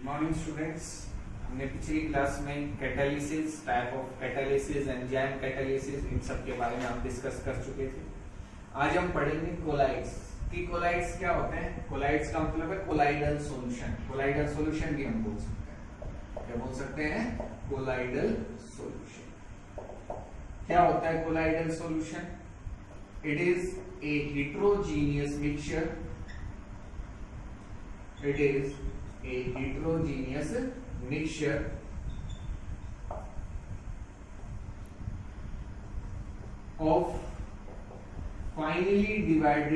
Morning students, हमने पिछली class में catalysis, type of catalysis, enzyme catalysis, इन सब के बारे में हम डिस्कस कर चुके थे। आज हम पढ़ेंगे कोलाइड्स की। कोलाइड्स क्या होते हैं? कोलाइड्स का मतलब है कोलाइडल सॉल्यूशन। कोलाइडल सॉल्यूशन भी हम बोल सकते हैं। क्या बोल सकते हैं? Colloidal solution. क्या होता है colloidal solution? It is a heterogeneous mixture. It is a heterogeneous mixture of finely divided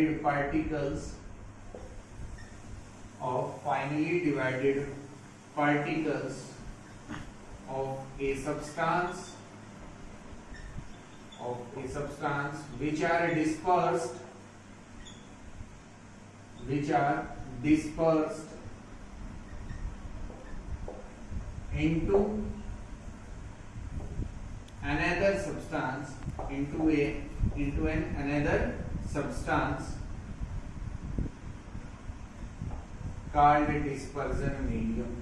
particles of a substance which are dispersed into another substance, into another substance called dispersion medium.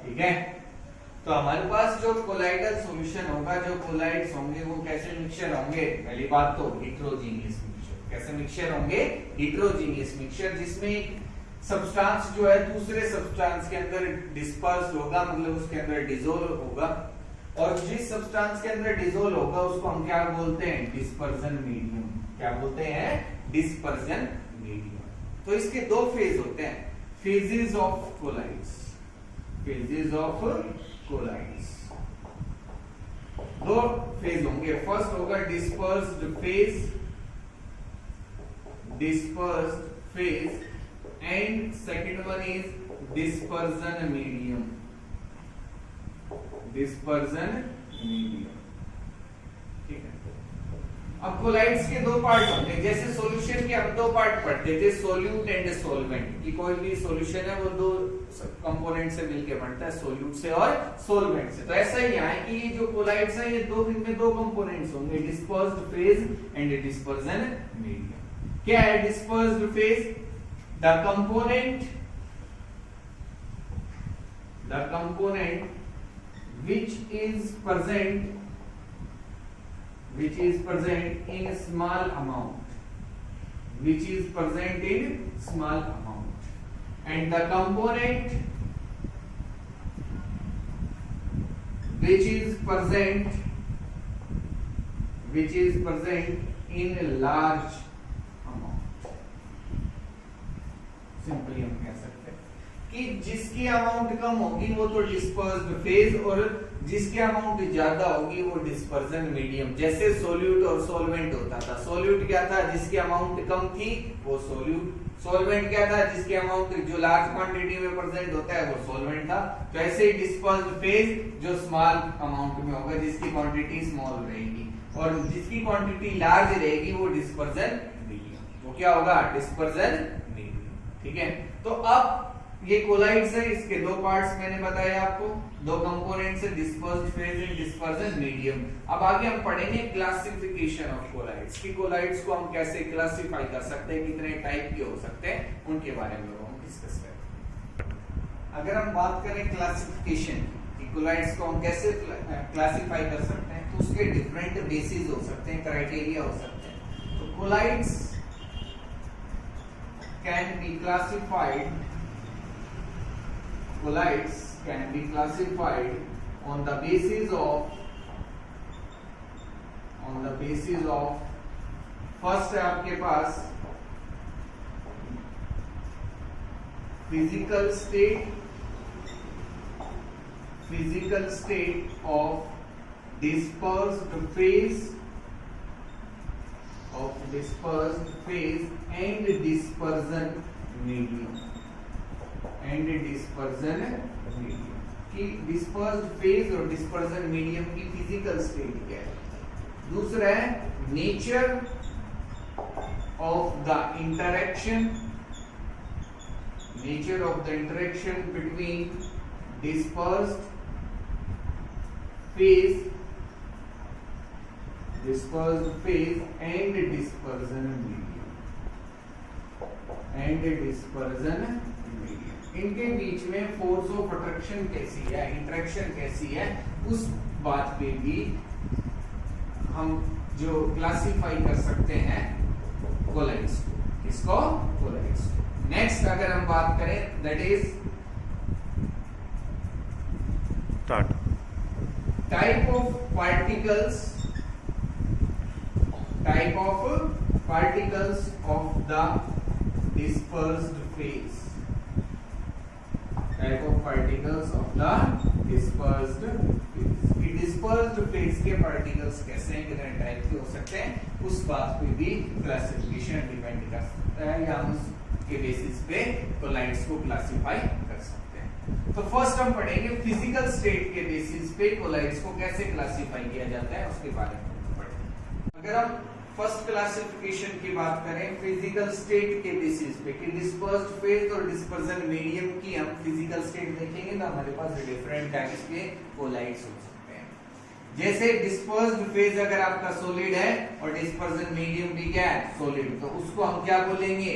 ठीक है। तो हमारे पास जो colloidal solution होगा, जो collides होंगे वो कैसे मिक्सचर होंगे? पहली बात तो हेटेरोजेनियस मिक्सचर। कैसे मिक्सचर होंगे? हेटेरोजेनियस मिक्सचर, जिसमें एक सब्सटेंस जो है दूसरे सब्सटेंस के अंदर डिस्पर्स होगा, मतलब उसके अंदर डिसोल्व होगा, और जिस सब्सटेंस के अंदर डिसोल्व होगा उसको हम क्या बोलते हैं? Dispersion medium. क्या बोलते हैं? Dispersion medium. तो इसके दो फेज होते हैं, फेजेस ऑफ कोलाइड्स। दो फेज होंगे। फर्स्ट होगा dispersed phase and second one is dispersion medium. ठीक है। अब कोलाइड्स के दो पार्ट होते हैं। जैसे सॉल्यूशन के हम दो पार्ट पढ़ते थे, सोल्यूट एंड सॉल्वेंट। कि कोई भी सॉल्यूशन है वो दो कंपोनेंट से मिलके बनता है, सोल्यूट से और सॉल्वेंट से। तो ऐसा ही है कि ये जो कोलाइड्स है ये इनमें दो कंपोनेंट्स होंगे, dispersed phase and dispersion medium. क्या है dispersed phase? The component which is present in small amount, and the component which is present in large amount. Simply हम कह सकते हैं कि जिसकी अमाउंट कम होगी वो तो डिस्पर्स्ड फेज, और जिसकी अमाउंट ज्यादा होगी वो डिस्पर्जन मीडियम। जैसे सोल्यूट और सॉल्वेंट होता था। सोल्यूट क्या था? जिसकी अमाउंट कम थी वो सोल्यूट। सॉल्वेंट क्या था? जिसकी अमाउंट जो लार्ज क्वांटिटी में प्रेजेंट होता है वो सॉल्वेंट था। तो ऐसे ही डिस्पर्स्ड फेज जो स्मॉल अमाउंट में होगा, जिसकी क्वांटिटी स्मॉल रहेगी, और जिसकी क्वांटिटी लार्ज रहेगी वो डिस्पर्जन मीडियम। वो क्या होगा? Dispersion medium. ठीक है। तो अब ये कोलाइड्स है, इसके दो पार्ट्स मैंने बताया आपको, दो कंपोनेंट्स है, dispersed phase and dispersion medium. अब आगे हम पढ़ेंगे क्लासिफिकेशन ऑफ कोलाइड्स कि कोलाइड्स को हम कैसे क्लासिफाई कर सकते हैं, कितने टाइप के हो सकते हैं, उनके बारे में हम डिस्कस करेंगे। अगर हम बात करें क्लासिफिकेशन की, कोलाइड्स को हम कैसे क्लासिफाई कर सकते हैं, तो उसके डिफरेंट बेसिस हो सकते हैं, क्राइटेरिया हो सकते हैं। तो colloids can be classified on the basis of first है आपके पास physical state of dispersed phase and dispersion medium। कि डिस्पर्स्ड फेज और डिस्पर्जन मीडियम की फिजिकल स्टेट क्या है। दूसरा है nature of the interaction nature of the interaction between dispersed phase and dispersion and dispersion medium, इनके बीच में फोर्स ऑफ अट्रैक्शन कैसी है, इंटरेक्शन कैसी है, उस बात पे भी हम जो क्लासिफाई कर सकते हैं कोलाइड्स को, किसको, कोलाइड्स को। नेक्स्ट अगर हम बात करें that is type of particles, type of particles of the dispersed phase, type of particles of the dispersed phase, कि dispersed phase के particles कैसे हैं, कितने टाइप के हो सकते हैं, उस बात पे भी क्लासिफिकेशन डिपेंड कर सकता है, या हम उसके बेसिस पे कोलाइड्स को क्लासिफाई कर सकते हैं। तो फर्स्ट हम पढ़ेंगे फिजिकल स्टेट के बेसिस पे कोलाइड्स को कैसे क्लासिफाई किया जाता है, उसके बारे में पढ़ेंगे। अगर हम फर्स्ट क्लासिफिकेशन की बात करें फिजिकल स्टेट के बेसिस पे कि डिस्पर्स्ड फेज और डिस्पर्जन मीडियम की हम फिजिकल स्टेट देखेंगे तो हमारे पास डिफरेंट टाइप्स के कोलाइड्स हो सकते हैं। जैसे डिस्पर्स्ड फेज अगर आपका सॉलिड है और डिस्पर्जन मीडियम भी क्या है, सॉलिड, तो उसको हम क्या बोलेंगे,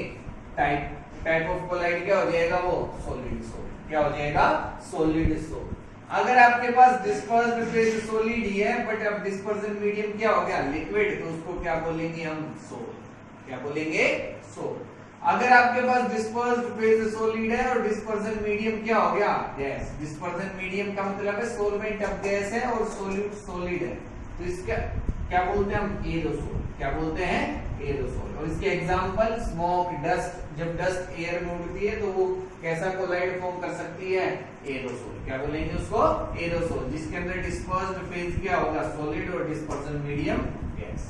टाइप ऑफ कोलाइड क्या हो जाएगा, वो सॉलिड सॉलिड, क्या हो जाएगा, सॉलिड सॉलिड। अगर आपके पास डिस्पर्स्ड फेज सॉलिड ही है बट अब डिस्पर्जन मीडियम क्या हो गया, लिक्विड, तो उसको क्या बोलेंगे हम, सोल, क्या बोलेंगे, सोल। अगर आपके पास डिस्पर्स्ड फेज सॉलिड है और डिस्पर्जन मीडियम क्या हो गया, गैस, डिस्पर्जन मीडियम का मतलब है सोलवेंट अब गैस है और सॉल्यूट सॉलिड है, तो इसका क्या बोलते हैं हम, एरोसोल, क्या बोलते हैं, एरोसोल। और इसके एग्जांपल स्मोक, डस्ट, जब डस्ट एयर में उड़ती है तो वो कैसा कोलाइड फॉर्म कर सकती है, एरोसोल, क्या बोलेंगे उसको, एरोसोल, जिसके अंदर डिस्पर्स्ड फेज क्या होगा, सॉलिड, और डिस्पर्जन मीडियम गैस।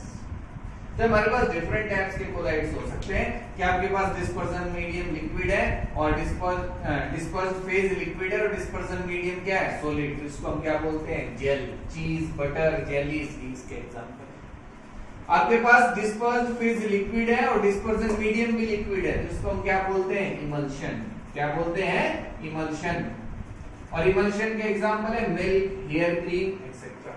तो हमारे पास डिफरेंट टाइप्स के कोलाइड्स हो सकते हैं कि आपके पास डिस्पर्जन मीडियम लिक्विड है और डिस्पर्स्ड फेज लिक्विड है और डिस्पर्जन मीडियम क्या है, सॉलिड, तो इसको हम क्या बोलते हैं, जेल, चीज, बटर, जेलीज, इसके एग्जांपल। आपके पास डिस्पर्स्ड फेज लिक्विड है और डिस्पर्जन मीडियम भी लिक्विड है, तो इसको हम क्या बोलते हैं, इमल्शन, क्या बोलते हैं, इमल्शन। और इमल्शन के एग्जांपल है मिल्क, हेयर क्रीम एक्सेट्रा,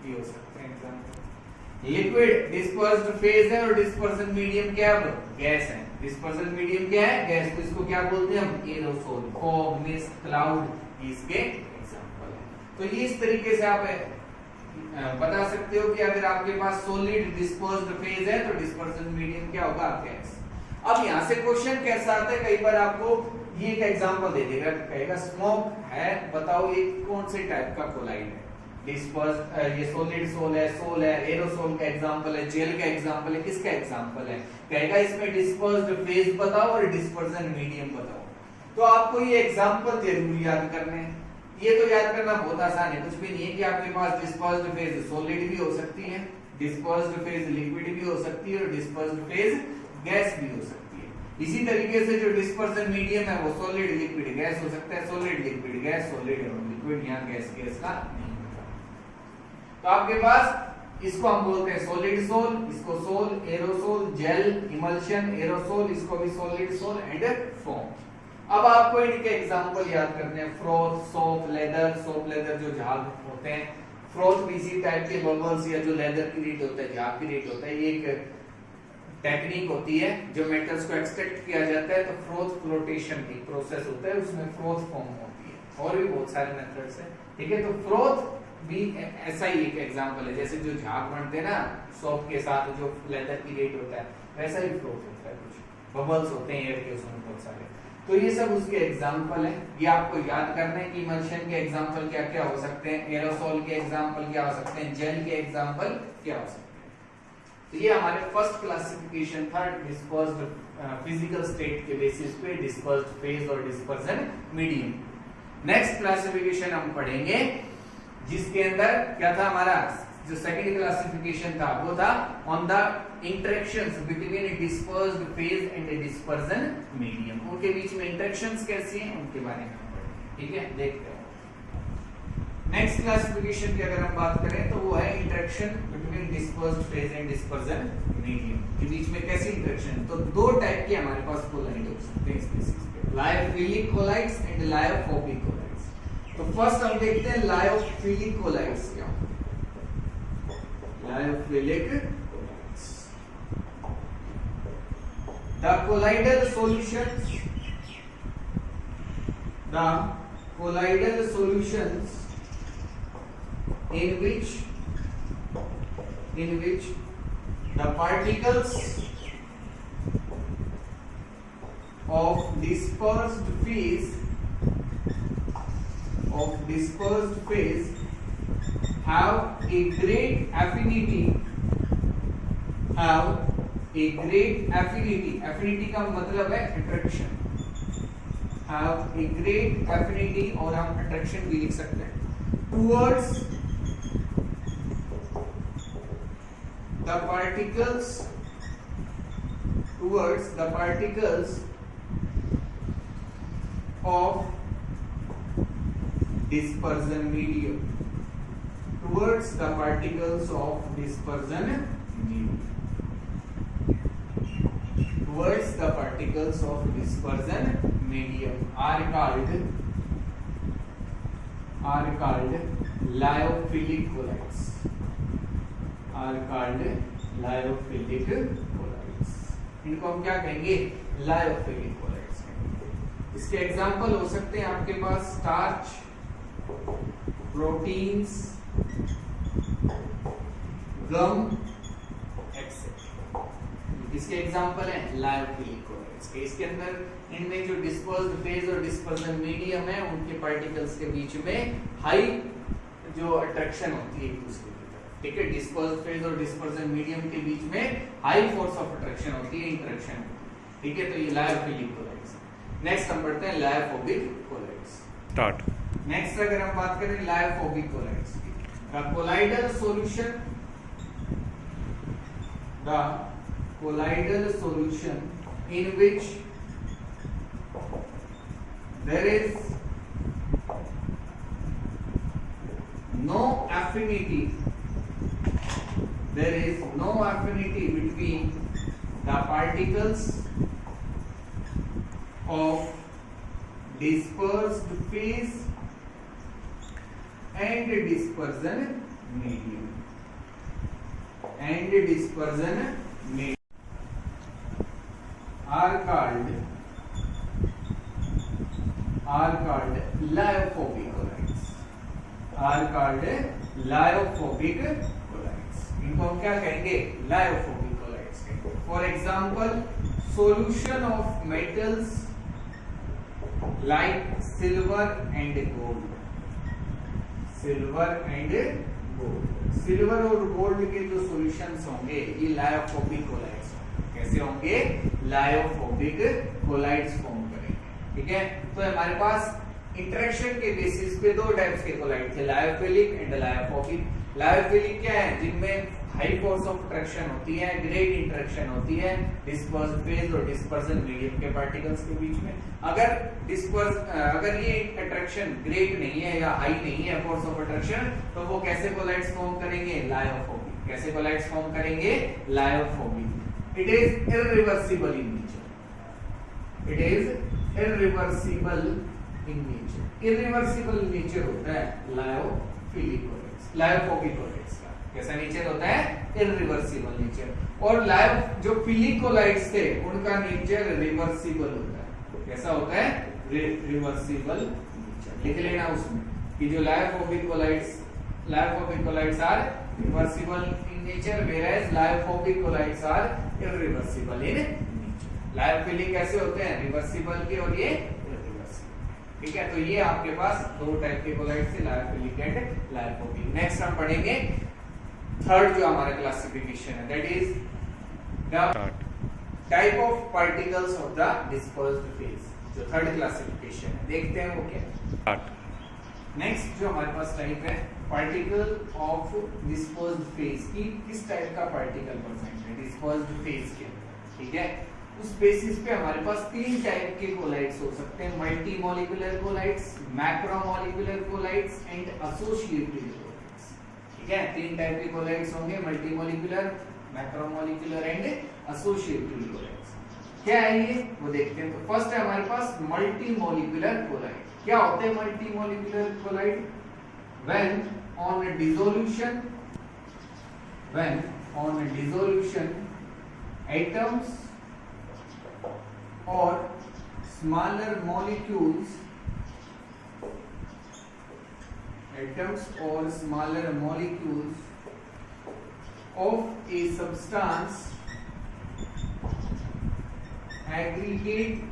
ये हो सकते हैं एग्जांपल। लिक्विड डिस्पर्स्ड फेज है और डिस्पर्जन मीडियम क्या है, गैस है, डिस्पर्जन मीडियम क्या है, गैस, तो इसको क्या बोलते हैं हम, एरोसोल, फॉग, मिस्ट, क्लाउड, इसके एग्जांपल है। तो ये इस तरीके से आप बता सकते हो कि अगर आपके पास सॉलिड डिस्पर्स्ड फेज है तो डिस्पर्जन मीडियम क्या होगा, गैस। अब यहाँ से क्वेश्चन कैसा आता है, कई बार आपको ये एक एग्जांपल दे देगा, कहेगा स्मोक है, बताओ ये कौन से टाइप का कोलाइड है, डिस्पर्स्ड, ये सॉलिड सोल है, एरोसोल का एग्जांपल है, जेल का एग्जांपल है, किसका एग्जांपल है, कहेगा इसमें डिस्पर्स्ड फेज बताओ और डिस्पर्जन मीडियम बताओ। तो आपको ये एग्जांपल जरूर याद करने हैं, ये तो याद करना बहुत आसान है, कुछ भी नहीं है कि आपके पास डिस्पर्स्ड फेज सॉलिड भी हो सकती है, डिस्पर्स्ड फेज लिक्विड भी हो सकती है और डिस्पर्स्ड फेज गैस भी हो सकती है। इसी तरीके से जो डिस्पर्जन मीडियम है वो सॉलिड लिक्विड गैस हो सकता है, solid liquid gas, solid liquid, यहाँ गैस गैस का नहीं होता। तो आपके पास इसको हम बोलते हैं सॉलिड सोल, इसको sol, aerosol, gel, emulsion, aerosol, इसको भी सॉलिड सोल एंड फोम। अब आपको इनके एग्जांपल याद करने हैं, फ्रोथ, सोप लेदर जो झाग होते हैं, फ्रोथ भी इसी टाइप के बबल्स या जो लेदर क्रिएट होता है, झाग क्रिएट होता है, ये एक टेक्निक होती है जो मेटल्स को एक्सट्रैक्ट किया जाता है, तो फ्रोथ फ्लोटेशन की प्रोसेस होता है, उसमें फ्रोथ फॉर्म होती है, और भी बहुत सारे मेथड्स हैं, ठीक है। तो फ्रोथ भी ऐसा ही एक एग्जांपल है, जैसे जो झाग बनते हैं ना सोप के साथ जो लेदर क्रिएट होता है, वैसा ही फ्रोथ होता है, कुछ बबल्स होते हैं एयर के, उसमें बहुत सारे। तो ये सब उसके एग्जांपल हैं, ये आपको याद करना है कि इमल्शन के एग्जांपल क्या क्या हो सकते हैं, एरोसोल के एग्जांपल क्या हो सकते हैं, जेल के एग्जांपल क्या हो सकते हैं। तो ये हमारे फर्स्ट क्लासिफिकेशन था डिस्पर्स्ड फिजिकल स्टेट के बेसिस पे, डिस्पर्स्ड फेज और डिस्पर्जन मीडियम। नेक्स्ट क्लासिफिकेशन हम पढ़ेंगे जिसके अंदर क्या था, हमारा जो सेकंड क्लासिफिकेशन था वो था on the interactions between dispersed phase and dispersion medium, उनके बीच में इंटरेक्शंस कैसी हैं उनके बारे में पढ़ेंगे, ठीक है। देखते हैं नेक्स्ट क्लासिफिकेशन की अगर हम बात करें तो वो है interaction between dispersed phase and dispersion medium के बीच में कैसी इंटरेक्शन। तो दो टाइप के हमारे पास कोलाइड हो सकते हैं इस बेसिस पे, lyophilic colloids and lyophobic colloids. तो फर्स्ट हम देखते हैं लायोफिलिक कोलाइड्स क्या होता है। Lyophilic the colloidal solutions in which the particles of dispersed phase have a great affinity affinity का मतलब है attraction, have a great affinity, और हम attraction भी लिख सकते हैं, towards the particles of dispersion medium, towards the particles of dispersion medium, towards the particles of dispersion medium are called lyophilic colloids, इनको हम क्या कहेंगे? Lyophilic collides. इसके एग्जांपल हो सकते हैं आपके पास स्टार्च, प्रोटीन्स, गम, एक्सेट्रा। इसके एग्जांपल हैं लायोफिलिक कोलाइड्स के। इसके अंदर इनमें जो डिस्पर्स्ड फेज और डिस्पर्जन मीडियम है, उनके पार्टिकल्स के बीच में हाई जो अट्रैक्शन होती है एक दूसरे की तरफ, ठीक है। डिस्पर्स्ड फेज और डिस्पर्जन मीडियम के बीच में हाई फोर्स ऑफ अट्रैक्शन होती है, इंटरेक्शन, ठीक है। तो ये लायोफिलिक कोलाइड्स। नेक्स्ट हम बढ़ते हैं लायोफोबिक कोलाइड्स। स्टार्ट। नेक्स्ट अगर हम बात करें लायोफोबिक कोलाइड्स की, the colloidal solution in which there is no affinity between the particles of dispersed phase and dispersion medium are called lyophobia colloids. इनको हम क्या कहेंगे? Lyophobic colloids. For example solution of metals like silver and gold. Silver और gold के जो solutions होंगे ये lyophobic collides होंगे। कैसे होंगे? लायोफोबिक कोलाइड्स फॉर्म करेंगे, ठीक है। तो हमारे पास इंटरेक्शन के बेसिस पे दो टाइप्स के कोलाइड थे, लायोफिलिक एंड लायोफोबिक। लायोफिलिक क्या है? जिनमें हाई फोर्स ऑफ अट्रैक्शन होती है, ग्रेट इंटरेक्शन होती है डिस्पर्स्ड फेज और डिस्पर्जन मीडियम के पार्टिकल्स के बीच में। अगर ये अट्रैक्शन ग्रेट नहीं है या हाई नहीं है फोर्स ऑफ अट्रैक्शन, तो वो कैसे कोलाइड्स फॉर्म करेंगे? लायोफोबिक। कैसे कोलाइड्स फॉर्म करेंगे? Lyophobic. It is irreversible in nature. Irreversible nature होता है लायोफोबिक कोलाइड्स का। कैसा नेचर होता है? Irreversible nature. और जो फिलिक कोलाइड्स थे उनका नेचर रिवर्सिबल होता है। कैसा होता है? Reversible nature. लिख लेना उसमें कि जो lyophobic colloids are reversible in nature, whereas lyophobic colloids are irreversible in nature. Lyophilic कैसे होते हैं? रिवर्सिबल के, और ये ठीक है। तो ये आपके पास दो टाइप के कोलाइड्स थे, लायोफिलिक एंड लायोफोबिक। नेक्स्ट हम पढ़ेंगे थर्ड जो हमारा क्लासिफिकेशन है, that is the type of particles of the dispersed phase. जो थर्ड क्लासिफिकेशन है, देखते हैं वो क्या है। नेक्स्ट जो हमारे पास टाइप है पार्टिकल ऑफ डिस्पर्स्ड फेज की, किस टाइप का पार्टिकल प्रेजेंट है डिस्पर्स्ड फेज के, ठीक है। उस बेसिस पे हमारे पास तीन टाइप के कोलाइड्स हो सकते हैं, multi molecular colloids, macromolecular colloids and associated colloids, ठीक है। तीन टाइप के कोलाइड्स होंगे, multi molecular, macromolecular and associated colloids. क्या है ये वो देखते हैं। तो फर्स्ट है हमारे पास मल्टी मॉलिक्यूलर कोलाइड। क्या होते हैं multi molecular colloid? when on dissolution atoms or smaller molecules, atoms or smaller molecules of a substance aggregate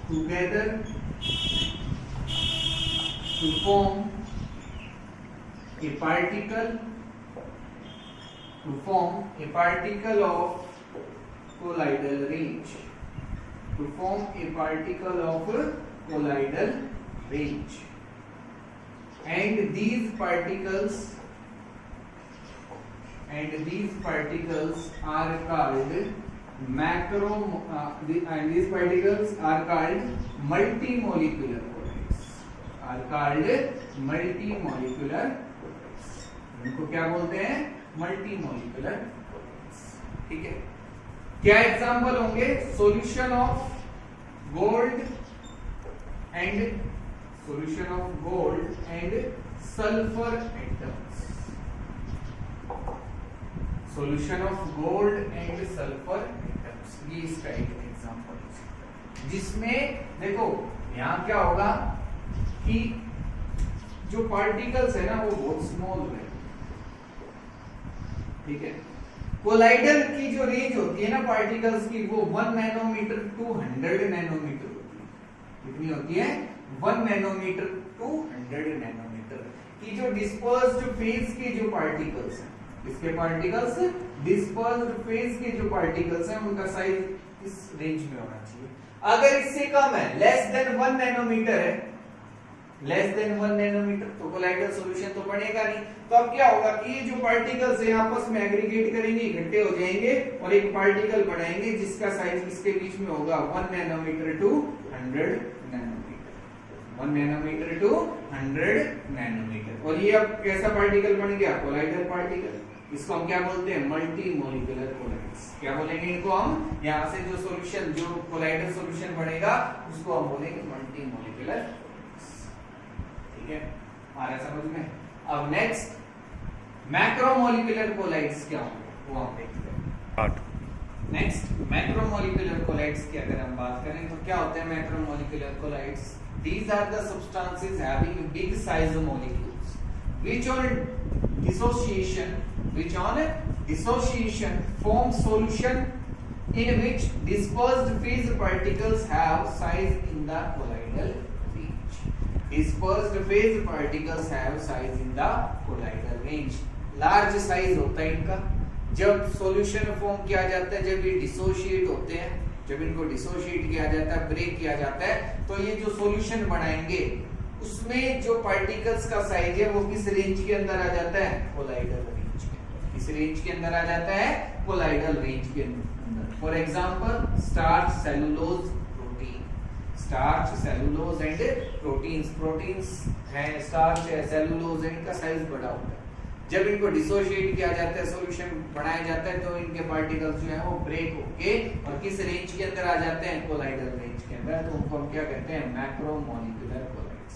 together to form a particle of colloidal range. And these particles are called multimolecular colloids. इनको क्या बोलते हैं? मल्टीमोलिकुलर। ठीक है, क्या example होंगे? Solution of gold and sulphur atoms. Solution of gold and sulphur atoms, ये इसका एक एग्जांपल है, जिसमें देखो यहां क्या होगा कि जो पार्टिकल्स है ना वो बहुत स्मॉल है। ठीक है, कोलाइडल की जो रेंज होती है ना पार्टिकल्स की, वो 1 नैनोमीटर टू 100 नैनोमीटर होती है। कितनी होती है? 1 नैनोमीटर टू 100 नैनोमीटर की। जो डिस्पर्स्ड फेज के जो पार्टिकल्स हैं, इसके पार्टिकल्स डिस्पर्स्ड फेज के जो पार्टिकल्स हैं, उनका साइज इस रेंज में होना चाहिए। अगर इससे कम है, लेस देन 1 नैनोमीटर है, तो कोलाइडल सॉल्यूशन तो बनेगा नहीं। तो अब क्या होगा कि ये जो पार्टिकल्स हैं आपस में एग्रीगेट करेंगे, इकट्ठे हो जाएंगे और एक पार्टिकल बनाएंगे जिसका साइज इसके बीच में होगा 1 nanometre to 100 nanometre. 1 nanometre to 100 nanometre. और ये अब कैसा पार्टिकल बन गया? Colloidal particle. इसको हम क्या बोलते हैं? Multimolecular colloids. क्या बोलेंगे इनको हम? यहां से जो सॉल्यूशन, जो कोलाइडल सॉल्यूशन बनेगा उसको हम बोलेंगे मल्टीमोलिकुलर। ठीक है, आ रहा है समझ में? अब नेक्स्ट मैक्रोमोलिकुलर कोलाइड्स क्या होंगे वो हम देखते हैं। नेक्स्ट मैक्रोमोलिकुलर कोलाइड्स की अगर हम बात करें तो क्या होते हैं macromolecular colloids? These are the substances having big size molecules which on dissociation form solution in which dispersed phase particles have size in the colloidal range. Dispersed phase particles have size in the colloidal range. Large size होता है इनका। जब solution form किया जाता है, जब ये dissociate होते हैं, जब इनको डिसोशिएट किया जाता है, ब्रेक किया जाता है, तो ये जो सॉल्यूशन बनाएंगे उसमें जो पार्टिकल्स का साइज है वो किस रेंज के अंदर आ जाता है? कोलाइडल रेंज के। किस रेंज के अंदर आ जाता है? कोलाइडल रेंज के अंदर। For example starch, cellulose, protein. Starch, cellulose and proteins. Proteins है, स्टार्च है, सेलुलोज है, इनका साइज बड़ा होता है। जब इनको डिसोशिएट किया जाता है, सॉल्यूशन बनाया जाता है, तो इनके पार्टिकल्स जो है वो ब्रेक होके और किस रेंज के अंदर आ जाते हैं? कोलाइडल रेंज के अंदर। तो उनको हम क्या कहते हैं? Macromolecular colloids.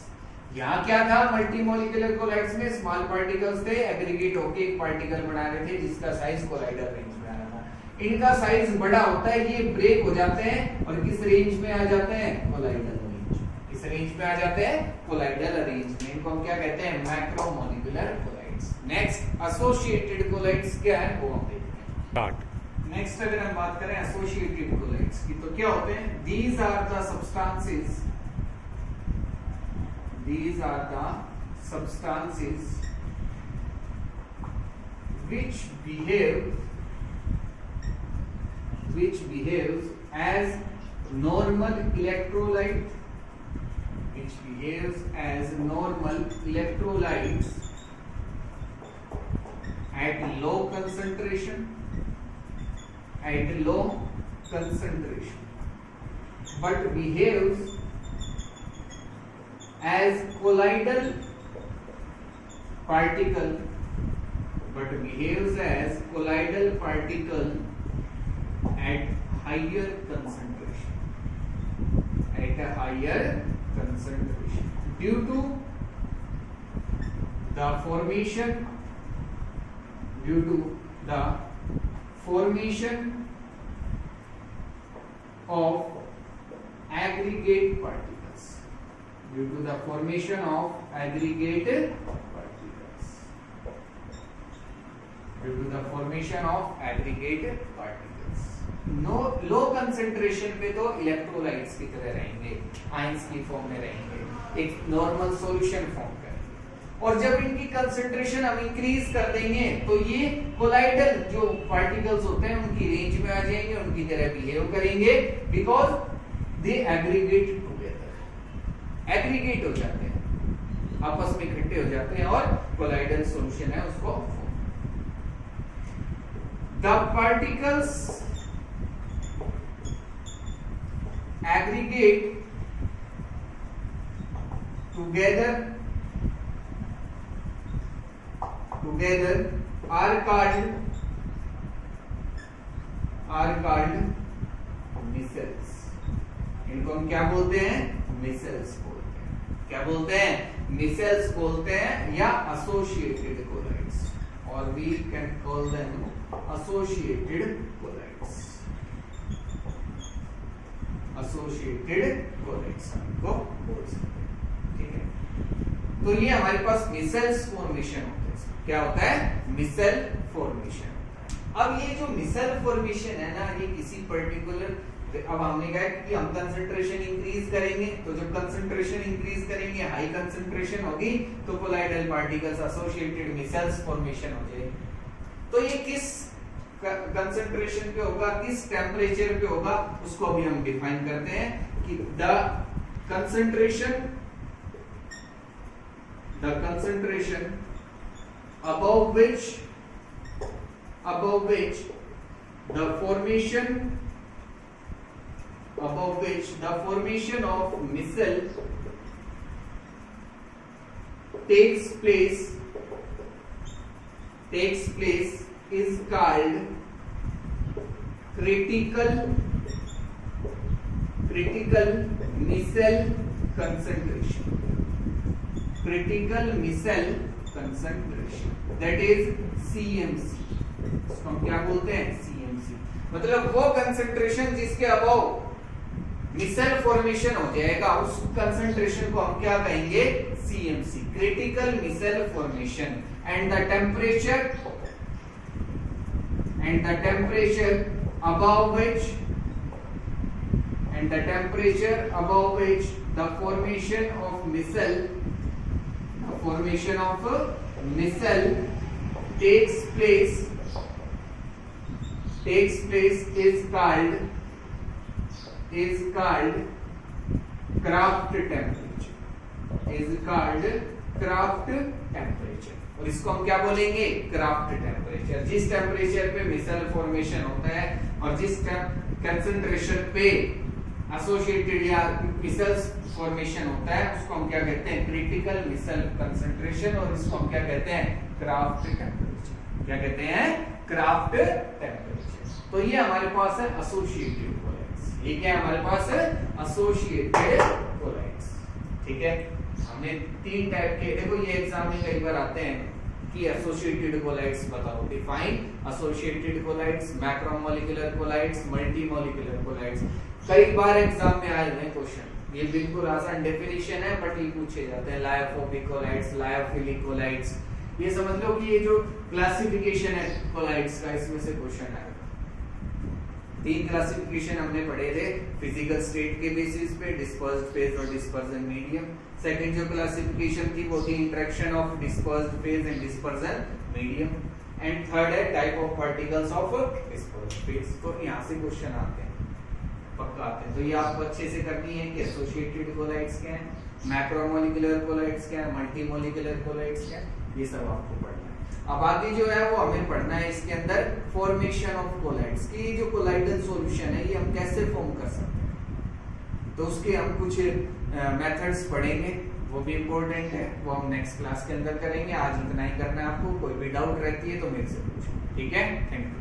यहाँ क्या था? मल्टीमोलिकुलर कोलाइड्स में स्मॉल पार्टिकल्स थे, एग्रीगेट होके एक पार्टिकल बना रहे थे जिसका साइज कोलाइडल रेंज में आ रहा था। इनका साइज बड़ा होता है, ये ब्रेक हो जाते हैं और किस रेंज में आ जाते हैं? Colloidal range. किस रेंज में आ जाते हैं? कोलाइडल रेंज में। इनको हम क्या कहते हैं? Macromolecular colloids. Next associated colloids क्या है वो हम देखते हैं। नेक्स्ट अगर हम बात करें एसोसिएटेड कोलाइड्स की, तो क्या होते हैं? These are the substances which behaves as normal electrolytes at low concentration, but behaves as colloidal particle at higher concentration due to the formation due to the formation of aggregate particles, due to the formation of aggregate particles, due to the formation of aggregate particles. Low concentration पे तो electrolytes की तरह रहेंगे, ions की form में रहेंगे, एक normal solution form करेंगे। और जब इनकी कंसेंट्रेशन हम इंक्रीज कर देंगे तो ये कोलाइडल जो पार्टिकल्स होते हैं उनकी रेंज में आ जाएंगे, उनकी तरह बिहेव करेंगे, because they aggregate together, aggregate हो जाते हैं, आपस में इकट्ठे हो जाते हैं और कोलाइडल सॉल्यूशन है उसको। The particles aggregate together are called micelles। इनको हम क्या बोलते हैं? मिसेल्स बोलते हैं। क्या बोलते हैं? मिसेल्स बोलते हैं या एसोसिएटेड कोलाइड्स, और we can call them associated colloids, associated colloids हमको बोल सकते हैं। ठीक है, तो ये हमारे पास मिसेल्स फॉर्मेशन होता है। क्या होता है? मिसेल फॉर्मेशन होता है। अब ये जो मिसेल फॉर्मेशन है ना, ये किसी पर्टिकुलर, अब हमने कहा कि हम कंसंट्रेशन इंक्रीज करेंगे, तो जब कंसंट्रेशन इंक्रीज करेंगे, हाई कंसंट्रेशन होगी, तो colloidal particles associated micelles formation हो जाएगी। तो ये किस कंसंट्रेशन पे होगा, किस टेम्परेचर पे होगा, उसको अभी हम डिफाइन करते हैं कि the concentration above which the formation of micelle takes place is called critical micelle concentration, that is CMC। इसको हम क्या बोलते हैं? CMC। मतलब वो कंसंट्रेशन जिसके अबव मिसेल फॉर्मेशन हो जाएगा, उस कंसंट्रेशन को हम क्या कहेंगे? CMC, critical micelle formation. And the temperature above which the formation of micelle takes place is called Kraft temperature। और इसको हम क्या बोलेंगे? Craft temperature. जिस टेम्परेचर पे मिसेल फॉर्मेशन होता है और जिस कंसंट्रेशन पे एसोसिएटेड या मिसेल्स फॉर्मेशन होता है, उसको हम क्या कहते हैं? Critical micelle concentration. और इसको हम क्या कहते हैं? Krafft temperature. क्या कहते हैं? Krafft temperature. तो ये हमारे पास है एसोसिएटेड कोलाइड्स। ये क्या है हमारे पास? Associated colloids. ठीक है, हमने तीन टाइप के, देखो ये एग्जाम में कई बार आते हैं कि एसोसिएटेड कोलाइड्स बताओ, define associated colloids, macromolecular colloids, multimolecular colloids. कई बार एग्जाम में आए हुए क्वेश्चन, ये बिल्कुल आसान डेफिनेशन है, बट ये पूछे जाते हैं लायोफोबिक कोलाइड्स, लायोफिलिक कोलाइड्स। ये समझ लो कि ये जो क्लासिफिकेशन है कोलाइड्स का, इसमें से क्वेश्चन आएगा। तीन क्लासिफिकेशन हमने पढ़े थे फिजिकल स्टेट के बेसिस पे, डिस्पर्स्ड फेज और डिस्पर्जन मीडियम। सेकंड जो क्लासिफिकेशन थी वो थी interaction of dispersed phase and dispersion medium. And third है type of particles of dispersed phase. तो यहाँ से क्वेश्चन आते हैं, पक्का आते हैं। तो ये आपको अच्छे से करनी है कि एसोसिएटेड कोलाइड्स क्या है, मैक्रोमोलेक्युलर कोलाइड्स क्या है, मल्टीमोलेक्युलर कोलाइड्स क्या है, ये सब आपको पढ़ना है। अब आगे जो है वो हमें पढ़ना है इसके अंदर फॉर्मेशन ऑफ कोलाइड्स की। जो कोलाइडल सॉल्यूशन है ये हम कैसे फॉर्म कर सकते हैं, तो उसके हम कुछ मेथड्स पढ़ेंगे, वो भी इम्पोर्टेंट है, वो हम नेक्स्ट क्लास के अंदर करेंगे। आज इतना ही करना है आपको। कोई भी डाउट रहती है तो मेरे से पूछो। ठीक है, थैंक यू।